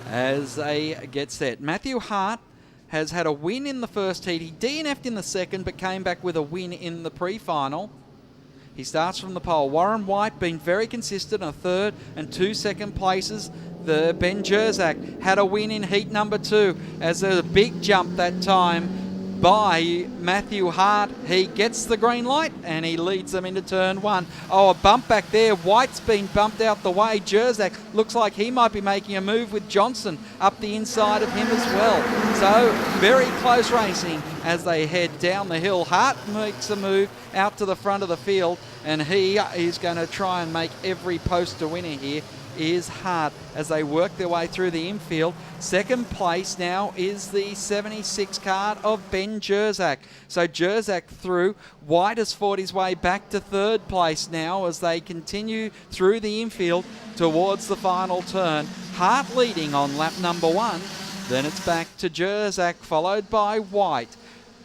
as they get set. Matthew Hart has had a win in the first heat. He DNF'd in the second, but came back with a win in the pre-final. He starts from the pole. Warren White been very consistent, a third and 2 second places. The Ben Jerzak had a win in heat number 2 as a big jump that time by Matthew Hart. He gets the green light and he leads them into turn 1. Oh, a bump back there. White's been bumped out the way. Jerzak looks like he might be making a move with Johnson up the inside of him as well. So very close racing as they head down the hill. Hart makes a move out to the front of the field, and he is going to try and make every poster winner here. Is Hart as they work their way through the infield. Second place now is the 76 card of Ben Jerzak. So Jerzak through. White has fought his way back to third place now as they continue through the infield towards the final turn. Hart leading on lap number 1. Then it's back to Jerzak, followed by White.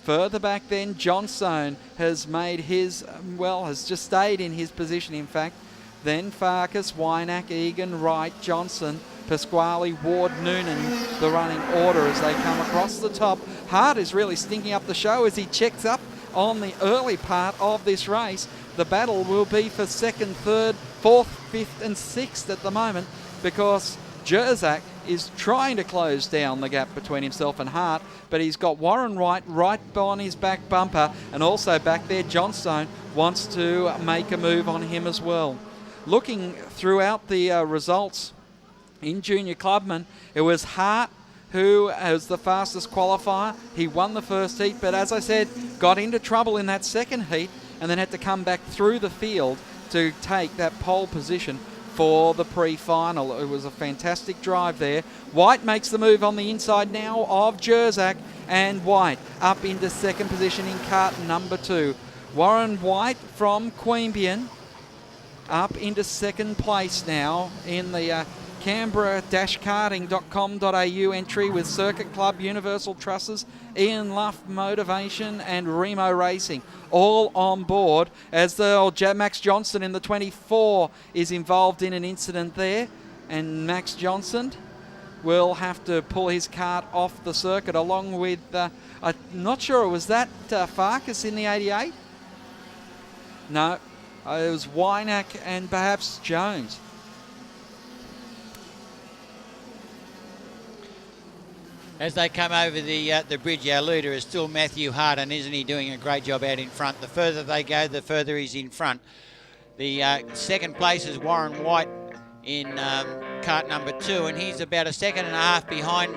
Further back then, Johnstone has made his, has just stayed in his position, in fact. Then Farkas, Wynack, Egan, Wright, Johnson, Pasquale, Ward, Noonan, the running order as they come across the top. Hart is really stinking up the show as he checks up on the early part of this race. The battle will be for second, third, fourth, fifth and sixth at the moment, because Jerzak is trying to close down the gap between himself and Hart, but he's got Warren Wright right on his back bumper, and also back there Johnstone wants to make a move on him as well. Looking throughout the results in Junior Clubman, it was Hart who was the fastest qualifier. He won the first heat, but as I said, got into trouble in that second heat and then had to come back through the field to take that pole position for the pre-final. It was a fantastic drive there. White makes the move on the inside now of Jerzak, and White up into second position in cart number 2. Warren White from Queanbeyan up into second place now in the Canberra-karting.com.au entry with Circuit Club, Universal Trusses, Ian Luff Motivation and Remo Racing all on board, as the Max Johnson in the 24 is involved in an incident there, and Max Johnson will have to pull his kart off the circuit along with, I'm not sure, was that Farkas in the 88? No. It was Wynack and perhaps Jones. As they come over the bridge, our leader is still Matthew Hart, and isn't he doing a great job out in front? The further they go, the further he's in front. The second place is Warren White in cart number 2, and he's about a second and a half behind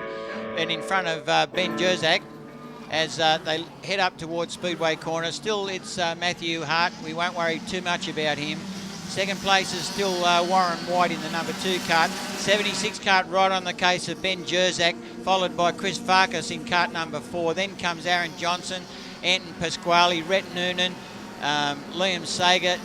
and in front of Ben Jerzak as they head up towards Speedway Corner. Still, it's Matthew Hart. We won't worry too much about him. Second place is still Warren White in the number 2 cart. 76 cart right on the case of Ben Jerzak, followed by Chris Farkas in cart number 4. Then comes Aaron Johnson, Anton Pasquale, Rhett Noonan, Liam Sager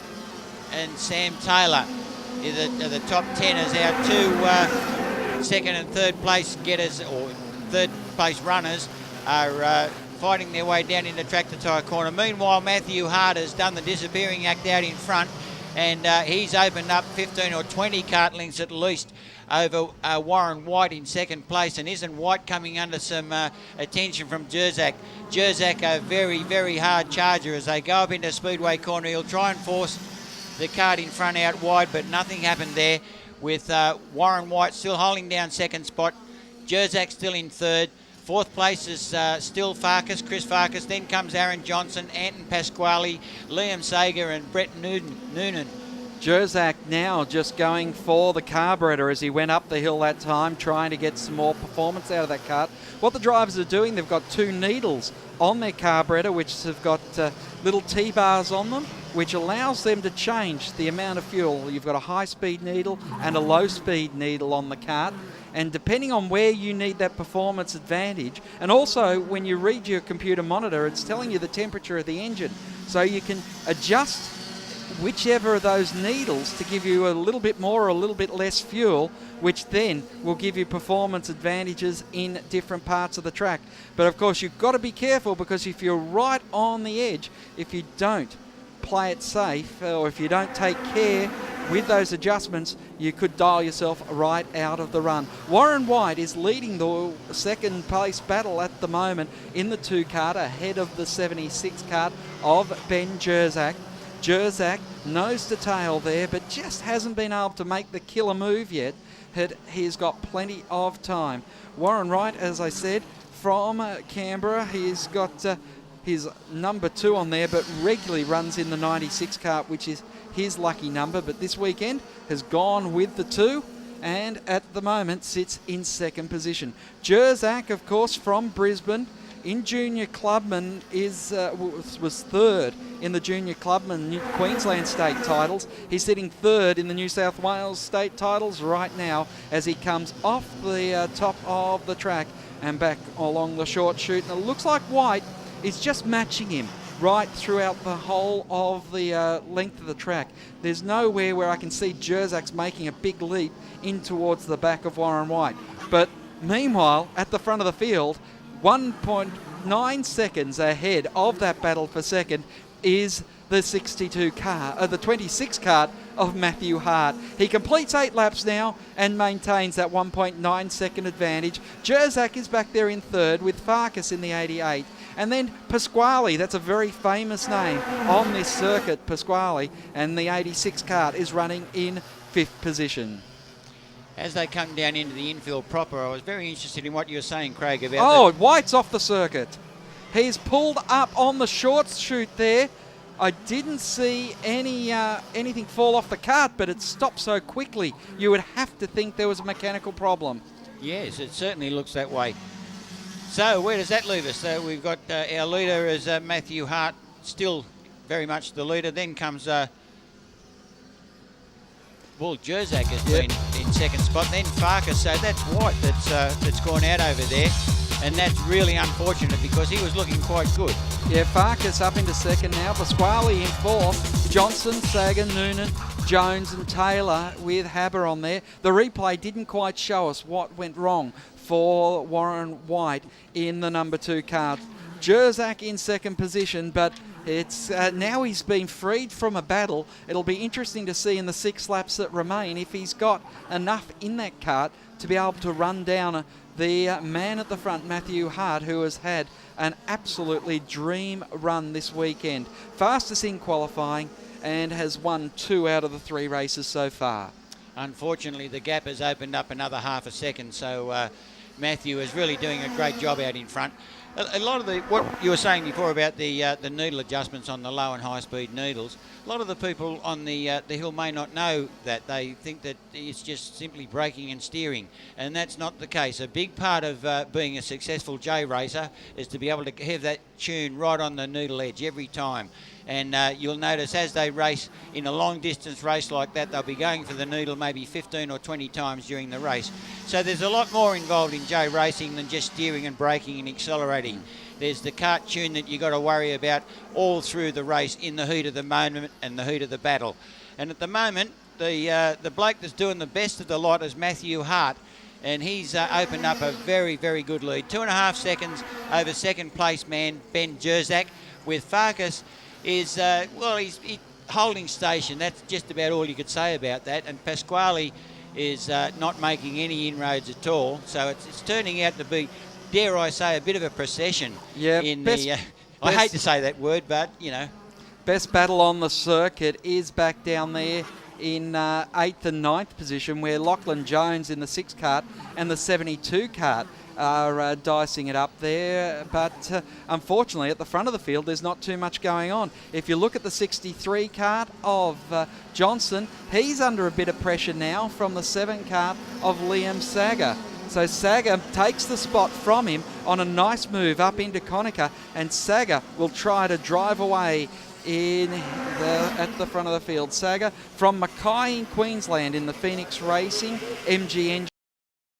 and Sam Taylor are the top 10 as our 2 second and third place getters, or third place runners, are fighting their way down into Tractor Tyre Corner. Meanwhile, Matthew Hart has done the disappearing act out in front, and he's opened up 15 or 20 cart lengths at least over Warren White in second place. And isn't White coming under some attention from Jerzak? Jerzak, a very, very hard charger as they go up into Speedway Corner. He'll try and force the cart in front out wide, but nothing happened there, with Warren White still holding down second spot. Jerzak still in third. Fourth place is still Farkas, Chris Farkas. Then comes Aaron Johnson, Anton Pasquale, Liam Sager and Brett Noonan. Jerzak now just going for the carburetor as he went up the hill that time, trying to get some more performance out of that kart. What the drivers are doing, they've got 2 needles on their carburetor, which have got little T-bars on them, which allows them to change the amount of fuel. You've got a high-speed needle and a low-speed needle on the kart. And depending on where you need that performance advantage, and also when you read your computer monitor, it's telling you the temperature of the engine. So you can adjust whichever of those needles to give you a little bit more or a little bit less fuel, which then will give you performance advantages in different parts of the track. But of course, you've got to be careful, because if you're right on the edge, if you don't play it safe, or if you don't take care with those adjustments, you could dial yourself right out of the run. Warren White is leading the second place battle at the moment in the 2-cart, ahead of the 76 cart of Ben Jerzak. Jerzak nose to tail there, but just hasn't been able to make the killer move yet. He's got plenty of time. Warren White, as I said, from Canberra, he's got his number 2 on there, but regularly runs in the 96 cart, which is his lucky number, but this weekend has gone with the 2 and at the moment sits in second position. Jerzak, of course, from Brisbane, in Junior Clubman was third in the Junior Clubman Queensland state titles. He's sitting third in the New South Wales state titles right now as he comes off the top of the track and back along the short chute. And it looks like White is just matching him right throughout the whole of the length of the track. There's nowhere where I can see Jerzak's making a big leap in towards the back of Warren White. But meanwhile, at the front of the field, 1.9 seconds ahead of that battle for second is the 26 cart of Matthew Hart. He completes 8 laps now and maintains that 1.9 second advantage. Jerzak is back there in third with Farkas in the 88. And then Pasquale, that's a very famous name on this circuit, Pasquale, and the 86 cart is running in 5th position. As they come down into the infield proper, I was very interested in what you were saying, Craig, about White's off the circuit. He's pulled up on the short chute there. I didn't see anything fall off the cart, but it stopped so quickly. You would have to think there was a mechanical problem. Yes, it certainly looks that way. So where does that leave us? So we've got our leader as Matthew Hart, still very much the leader. Then comes Jerzak has been in second spot. Then Farkas. So that's White that's gone out over there, and that's really unfortunate because he was looking quite good. Yeah, Farkas up into second now. Pasquale in fourth. Johnson, Sagan, Noonan, Jones and Taylor with Haber on there. The replay didn't quite show us what went wrong for Warren White in the number 2 cart. Jerzak in second position, but it's now he's been freed from a battle. It'll be interesting to see in the 6 laps that remain if he's got enough in that cart to be able to run down the man at the front, Matthew Hart, who has had an absolutely dream run this weekend. Fastest in qualifying and has won 2 out of the 3 races so far. Unfortunately, the gap has opened up another half a second, so Matthew is really doing a great job out in front. A lot of what you were saying before about the needle adjustments on the low and high speed needles, a lot of the people on the hill may not know that. They think that it's just simply braking and steering, and that's not the case. A big part of being a successful J racer is to be able to have that tune right on the needle edge every time. And you'll notice as they race in a long distance race like that, they'll be going for the needle maybe 15 or 20 times during the race. So there's a lot more involved in J racing than just steering and braking and accelerating. There's the kart tune that you've got to worry about all through the race in the heat of the moment and the heat of the battle. And at the moment, the bloke that's doing the best of the lot is Matthew Hart, and he's opened up a very, very good lead. 2.5 seconds over second place man Ben Jerzak, with Farkas is, he's holding station. That's just about all you could say about that. And Pasquale is not making any inroads at all. So it's turning out to be, dare I say, a bit of a procession. Yeah, I hate to say that word, but, you know. Best battle on the circuit is back down there in 8th and 9th position, where Lachlan Jones in the 6 cart and the 72 cart are dicing it up there, but unfortunately at the front of the field there's not too much going on. If you look at the 63 cart of Johnson, he's under a bit of pressure now from the 7 cart of Liam Sager. So Sager takes the spot from him on a nice move up into Conica, and Sager will try to drive away at the front of the field. Sager from Mackay in Queensland in the Phoenix Racing MG engine.